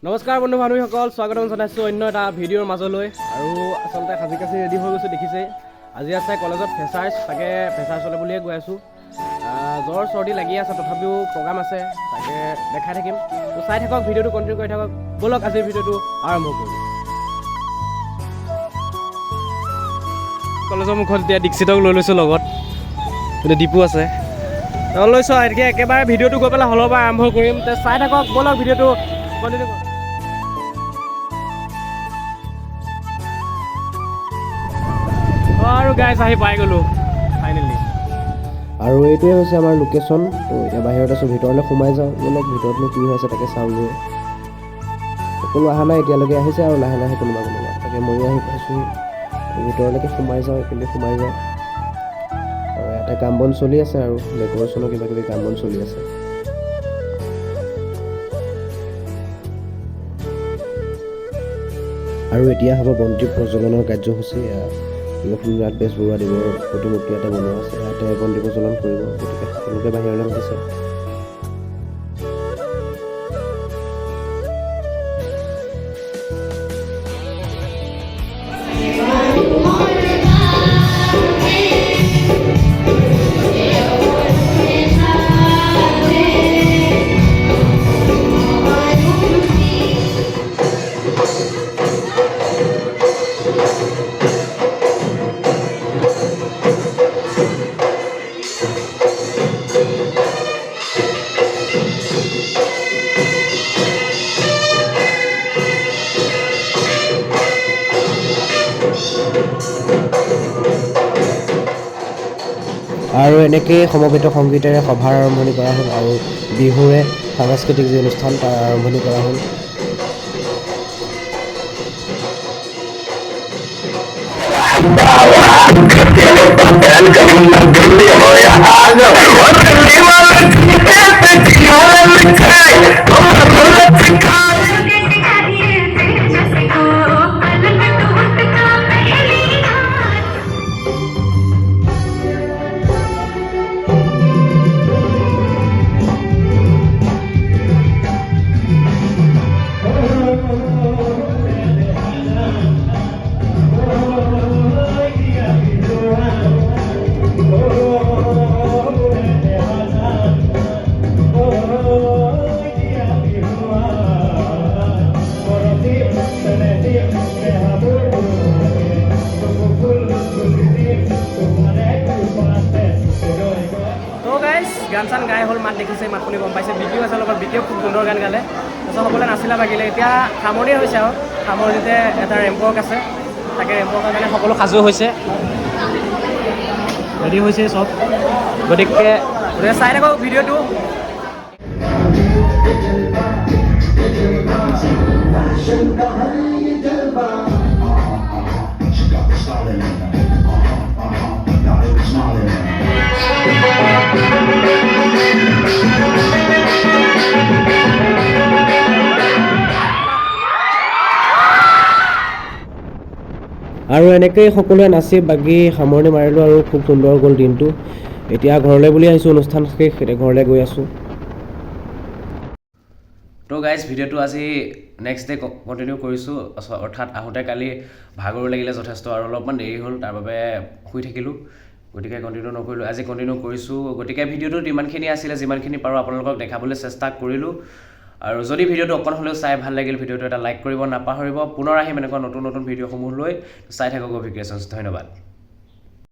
নমস্কাৰ বন্ধু বান্ধৱীসকল, স্বাগতম জনাইছোঁ অন্য এটা ভিডিঅ'ৰ মাজলৈ। আৰু আচলতে সাজি কাচি ৰেডি হৈ গৈছোঁ, দেখিছেই। আজি আছে কলেজত ফ্ৰেছাৰ্ছ, তাকে ফ্ৰেছাৰ্ছলৈ বুলিয়ে গৈ আছোঁ। জ্বৰ চৰ্দি লাগি আছে, তথাপিও প্ৰগ্ৰাম আছে, তাকে দেখাই থাকিম। তো চাই থাকক, ভিডিঅ'টো কণ্টিনিউ কৰি থাকক। ব'লক আজিৰ ভিডিঅ'টো আৰম্ভ কৰোঁ। কলেজৰ মুখত এতিয়া দীক্ষিতক লৈ লৈছোঁ লগত, কিন্তু দীপু আছে লৈছোঁ। এতিয়া একেবাৰে ভিডিঅ'টো গৈ পেলাই হলৰ পৰা আৰম্ভ কৰিম। তে চাই থাকক, ব'লক ভিডিঅ'টো কণ্টিনিউ কৰক। আৰু গাইছ আহি পাই গ'লোঁ ফাইনেলি। আৰু এইটোৱে হৈছে আমাৰ লোকেশ্যন। তো এতিয়া বাহিৰত আছোঁ, ভিতৰলৈ সোমাই যাওঁ। অলপ ভিতৰতনো কি হৈ আছে তাকে চাওঁগৈ। সকলো অহা নাই এতিয়ালৈকে, আহিছে আৰু লাহে লাহে কোনোবা কোনোবা। তাকে ময়ো আহি পাইছোঁ, ভিতৰলৈকে সোমাই যাওঁ, এইপিনে সোমাই যাওঁ। আৰু ইয়াতে কাম বন চলি আছে, আৰু ডেক'ৰেশ্যনৰ কিবা কিবি কাম বন চলি আছে। আৰু এতিয়া হ'ব বন্তি প্ৰজ্বলনৰ কাৰ্যসূচী। লক্ষ্মীনাথ বেজবৰুৱাদেৱৰ প্ৰতিমূৰ্তি এটা বনোৱা আছে, ইয়াতে বন্তি প্ৰজ্বলন কৰিব। গতিকে সকলোকে বাহিৰলৈ মাতিছে। আৰু এনেকৈয়ে সমবেত সংগীতেৰে সভাৰ আৰম্ভণি কৰা হ'ল, আৰু বিহুৰে সাংস্কৃতিক যি অনুষ্ঠান তাৰ আৰম্ভণি কৰা হ'ল। গান চান গাই হ'ল, মাত দেখিছে, মাত শুনি গম পাইছে। বিকিও আছে লগত, বিকিও খুব সুন্দৰ গান গালে। তাৰপিছত সকলোৱে নাচিলা বাগিলে। এতিয়া সামৰণি হৈছে, আৰু সামৰণিতে এটা ৰেম্পৱৰ্ক আছে, তাকে ৰেম্পৱৰ্কৰ কাৰণে সকলো সাজু হৈছে, ৰেডি হৈছে চব। গতিকে চাই থাকক ভিডিঅ'টো। আৰু এনেকৈয়ে সকলোৱে নাচি বাগি সামৰণি মাৰিলোঁ, আৰু খুব সুন্দৰ গ'ল দিনটো। এতিয়া ঘৰলৈ বুলি আহিছোঁ, অনুষ্ঠান শেষ, এতিয়া ঘৰলৈ গৈ আছোঁ। তো গাইজ, ভিডিঅ'টো আজি নেক্সট ডে কণ্টিনিউ কৰিছোঁ। অৰ্থাৎ আহোঁতে কালি ভাগৰো লাগিলে যথেষ্ট, আৰু অলপমান দেৰি হ'ল, তাৰ বাবে শুই থাকিলোঁ। গতিকে কণ্টিনিউ নকৰিলোঁ, আজি কণ্টিনিউ কৰিছোঁ। গতিকে ভিডিঅ'টোত ইমানখিনি আছিলে, যিমানখিনি পাৰোঁ আপোনালোকক দেখাবলৈ চেষ্টা কৰিলোঁ। আৰু যদি ভিডিঅ'টো অকণ হ'লেও চাই ভাল লাগিল, ভিডিঅ'টো এটা লাইক কৰিব নাপাহৰিব। পুনৰ আহিম এনেকুৱা নতুন নতুন ভিডিঅ'সমূহ লৈ। চাই থাকক অভিক্ৰিয়েশ্যনছ। ধন্যবাদ।